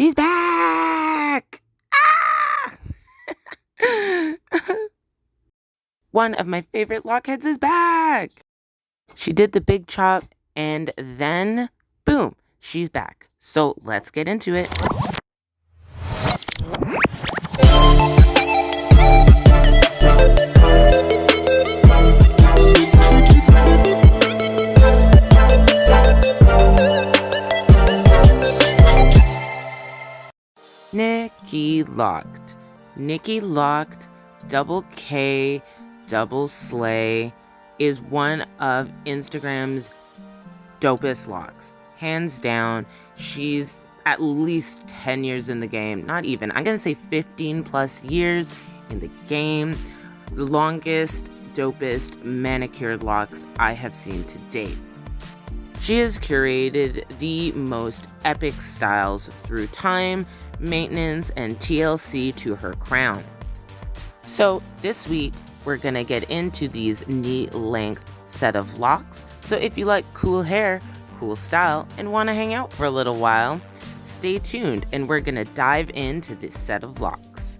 She's back! Ah! One of my favorite lockheads is back! She did the big chop, and then, boom, she's back. So let's get into it. Nikki Locd. Nikki Locd, double K, double slay, is one of Instagram's dopest locks. Hands down, she's at least 10 years in the game. Not even, I'm gonna say 15 plus years in the game. The longest, dopest manicured locks I have seen to date. She has curated the most epic styles through time, maintenance, and TLC to her crown. So this week, we're gonna get into these knee-length set of locks. So if you like cool hair, cool style, and wanna hang out for a little while, stay tuned and we're gonna dive into this set of locks.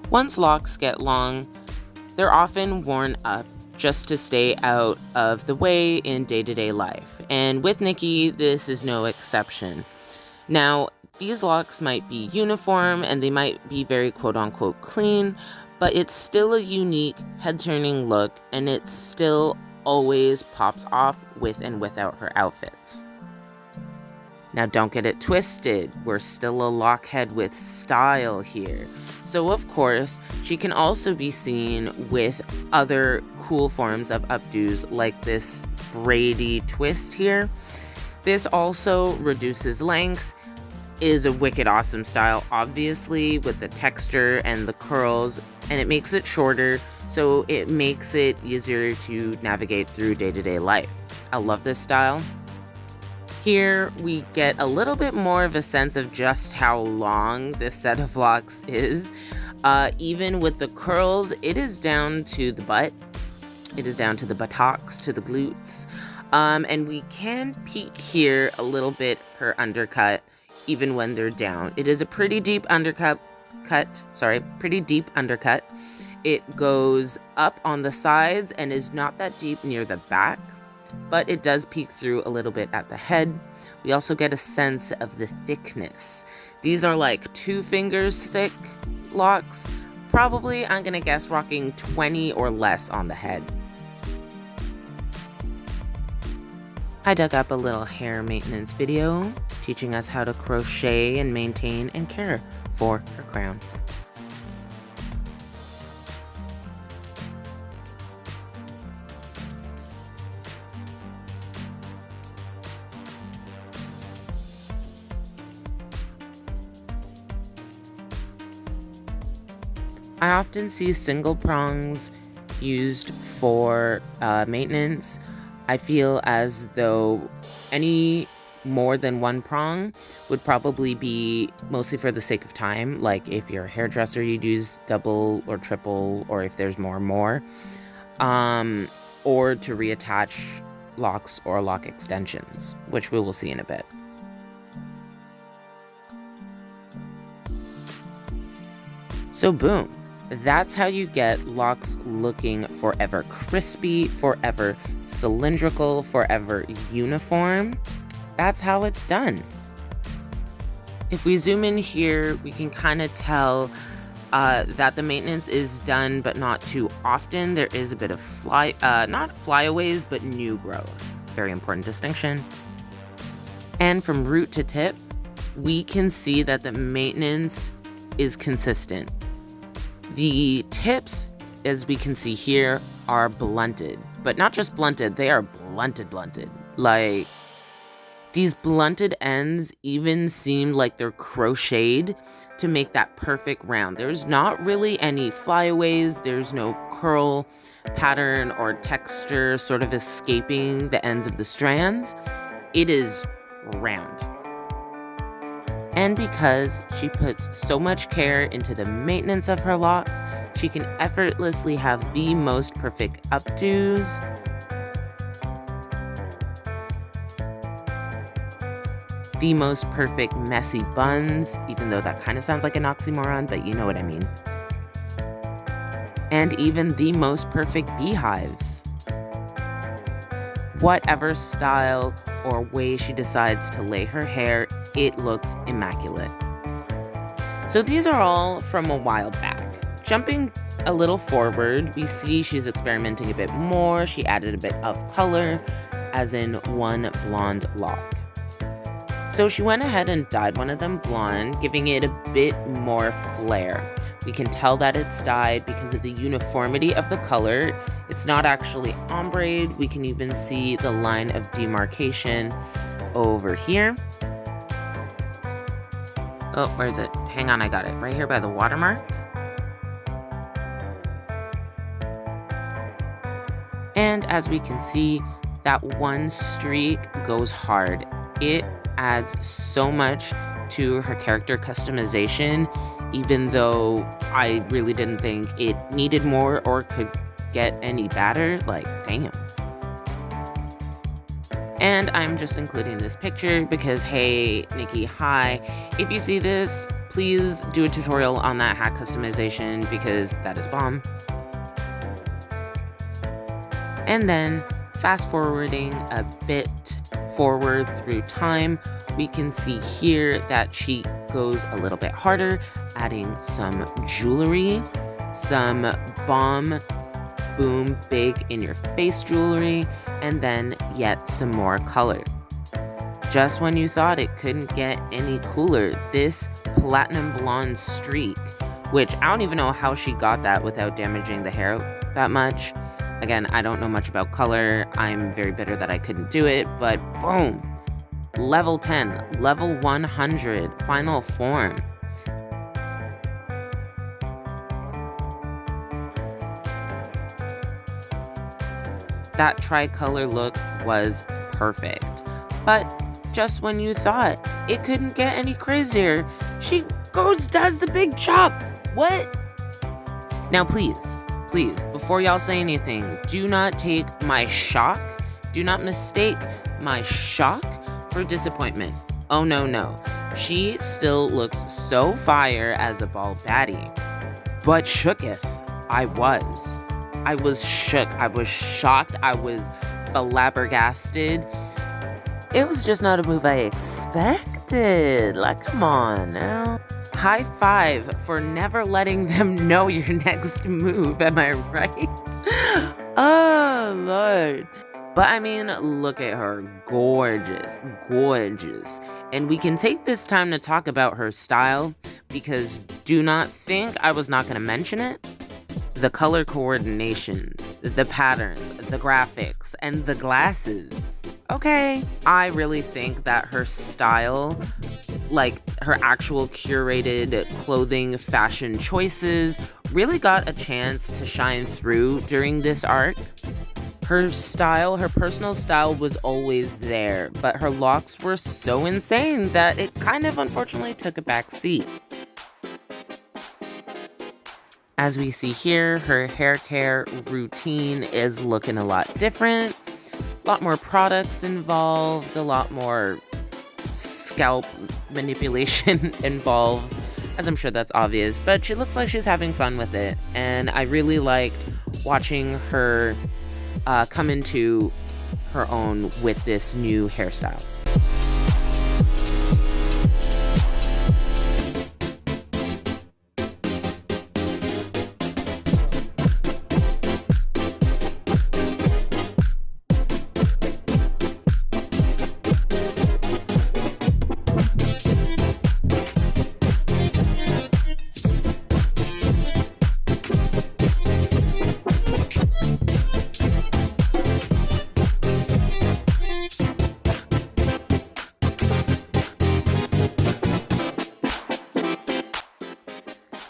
Once locks get long, they're often worn up just to stay out of the way in day-to-day life. And with Nikki, this is no exception. Now, these locks might be uniform and they might be very quote-unquote clean, but it's still a unique head-turning look and it still always pops off with and without her outfits. Now don't get it twisted, we're still a lockhead with style here. So of course, she can also be seen with other cool forms of updos like this braidy twist here. This also reduces length, is a wicked awesome style, obviously, with the texture and the curls, and it makes it shorter, so it makes it easier to navigate through day-to-day life. I love this style. Here, we get a little bit more of a sense of just how long this set of locks is. Even with the curls, it is down to the butt. It is down to the buttocks, to the glutes. And we can peek here a little bit her undercut, even when they're down. It is a pretty deep undercut. It goes up on the sides and is not that deep near the back, but it does peek through a little bit at the head. We also get a sense of the thickness. These are like 2 fingers thick locks. Probably, I'm gonna guess, rocking 20 or less on the head. I dug up a little hair maintenance video teaching us how to crochet and maintain and care for her crown. I often see single prongs used for maintenance. I feel as though any more than one prong would probably be mostly for the sake of time. Like if you're a hairdresser, you'd use double or triple, or if there's more, or to reattach locks or lock extensions, which we will see in a bit. So boom. That's how you get locks looking forever crispy, forever cylindrical, forever uniform. That's how it's done. If we zoom in here, we can kind of tell that the maintenance is done, but not too often. There is a bit of not flyaways, but new growth. Very important distinction. And from root to tip, we can see that the maintenance is consistent. The tips, as we can see here, are blunted, but not just blunted, they are blunted. Like, these blunted ends even seem like they're crocheted to make that perfect round. There's not really any flyaways, there's no curl pattern or texture sort of escaping the ends of the strands. It is round. And because she puts so much care into the maintenance of her locks, she can effortlessly have the most perfect updos, the most perfect messy buns, even though that kind of sounds like an oxymoron, but you know what I mean. And even the most perfect beehives. Whatever style or way she decides to lay her hair, it looks immaculate. So these are all from a while back. Jumping a little forward, we see she's experimenting a bit more. She added a bit of color, as in one blonde lock. So she went ahead and dyed one of them blonde, giving it a bit more flair. We can tell that it's dyed because of the uniformity of the color. It's not actually ombre. We can even see the line of demarcation over here. Oh, where is it? Hang on, I got it. Right here by the watermark. And as we can see, that one streak goes hard. It adds so much to her character customization, even though I really didn't think it needed more or could get any better. Like, damn. And I'm just including this picture because, hey, Nikki, hi. If you see this, please do a tutorial on that hat customization because that is bomb. And then, fast forwarding a bit forward through time, we can see here that she goes a little bit harder, adding some jewelry, some bomb, boom, big in your face jewelry, and then yet some more color. Just when you thought it couldn't get any cooler, this platinum blonde streak, which I don't even know how she got that without damaging the hair that much. Again, I don't know much about color. I'm very bitter that I couldn't do it, but boom. Level 10, level 100, final form. That tricolor look was perfect. But just when you thought it couldn't get any crazier, she does the big chop. What? Now please, before y'all say anything, do not take my shock, do not mistake my shock for disappointment. Oh no. She still looks so fire as a bald baddie. But shooketh, I was shook, I was shocked, I was flabbergasted. It was just not a move I expected. Like, come on now. High five for never letting them know your next move, am I right? Oh, Lord. But I mean, look at her. Gorgeous. And we can take this time to talk about her style, because do not think I was not going to mention it. The color coordination, the patterns, the graphics, and the glasses. Okay. I really think that her style, like her actual curated clothing fashion choices, really got a chance to shine through during this arc. Her style, her personal style was always there, but her locks were so insane that it kind of unfortunately took a back seat. As we see here, her hair care routine is looking a lot different. A lot more products involved, a lot more scalp manipulation involved, as I'm sure that's obvious, but she looks like she's having fun with it, and I really liked watching her come into her own with this new hairstyle.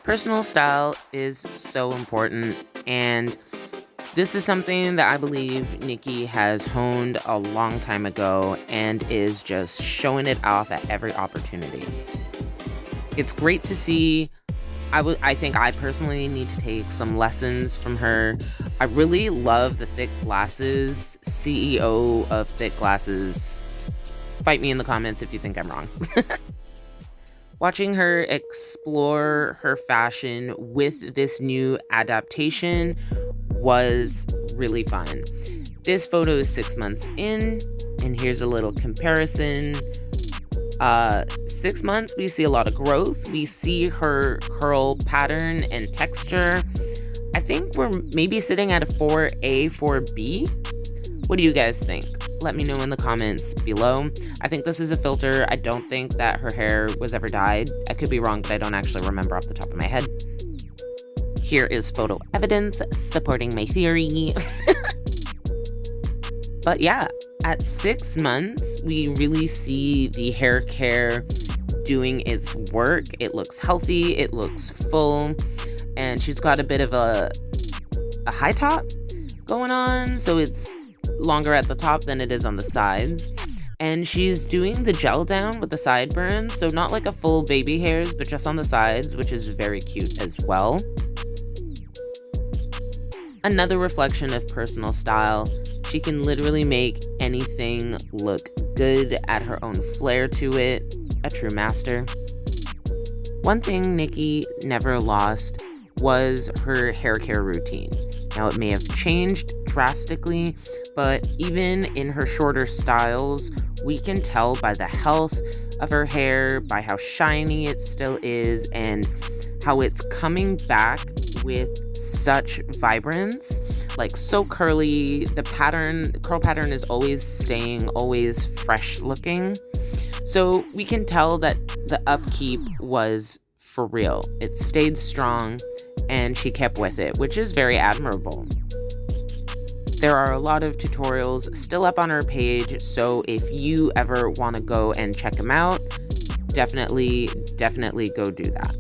Personal style is so important, and this is something that I believe Nikki has honed a long time ago and is just showing it off at every opportunity. It's great to see. I think I personally need to take some lessons from her. I really love the thick glasses. CEO of thick glasses. Fight me in the comments if you think I'm wrong. Watching her explore her fashion with this new adaptation was really fun. This photo is 6 months in, and here's a little comparison. 6 months, we see a lot of growth. We see her curl pattern and texture. I think we're maybe sitting at a 4A, 4B. What do you guys think? Let me know in the comments below. I think this is a filter. I don't think that her hair was ever dyed. I could be wrong, but I don't actually remember off the top of my head. Here is photo evidence supporting my theory. But yeah, at 6 months, we really see the hair care doing its work. It looks healthy, it looks full, and she's got a bit of a high top going on, so it's longer at the top than it is on the sides. And she's doing the gel down with the sideburns, so not like a full baby hairs, but just on the sides, which is very cute as well. Another reflection of personal style. She can literally make anything look good, add her own flair to it. A true master. One thing Nikki never lost was her hair care routine. Now, it may have changed drastically, but even in her shorter styles, we can tell by the health of her hair, by how shiny it still is, and how it's coming back with such vibrance. Like, so curly. The curl pattern is always staying, always fresh looking. So we can tell that the upkeep was for real. It stayed strong, and she kept with it, which is very admirable. There are a lot of tutorials still up on her page, so if you ever want to go and check them out, definitely go do that.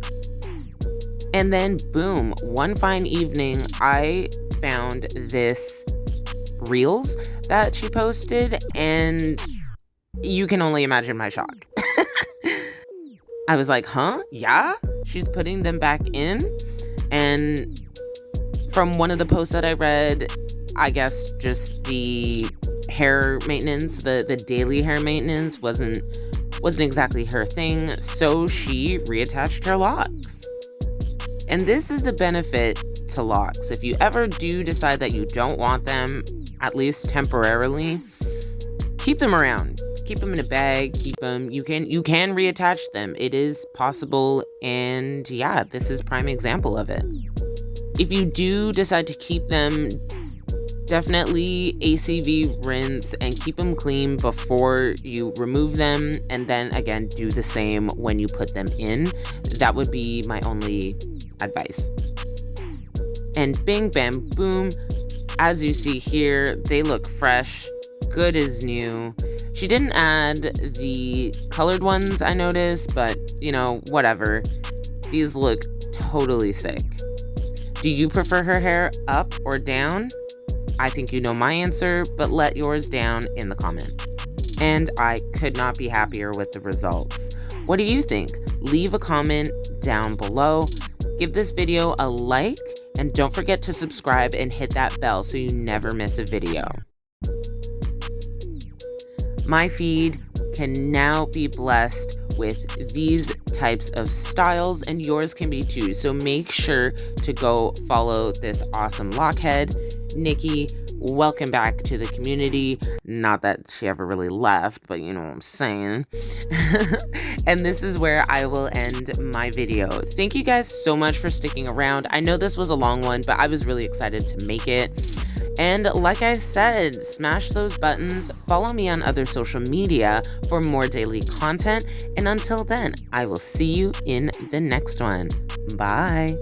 And then boom, one fine evening, I found this reels that she posted, and you can only imagine my shock. I was like, huh? Yeah? She's putting them back in? And from one of the posts that I read, I guess just the hair maintenance, the daily hair maintenance wasn't exactly her thing, so she reattached her locks. And this is the benefit to locks. If you ever do decide that you don't want them, at least temporarily, keep them around. Keep them in a bag, keep them, you can reattach them. It is possible, and yeah, this is prime example of it. If you do decide to keep them, definitely ACV rinse and keep them clean before you remove them, and then again, do the same when you put them in. That would be my only advice. And bing, bam, boom, as you see here, they look fresh, good as new. She didn't add the colored ones, I noticed, but you know, whatever. These look totally sick. Do you prefer her hair up or down? I think you know my answer, but let yours down in the comment. And I could not be happier with the results. What do you think? Leave a comment down below. Give this video a like, and don't forget to subscribe and hit that bell so you never miss a video. My feed can now be blessed with these types of styles, and yours can be too. So make sure to go follow this awesome lockhead. Nikki, welcome back to the community. Not that she ever really left, but you know what I'm saying. And this is where I will end my video. Thank you guys so much for sticking around. I know this was a long one, but I was really excited to make it. And like I said, smash those buttons, follow me on other social media for more daily content, and until then, I will see you in the next one. Bye.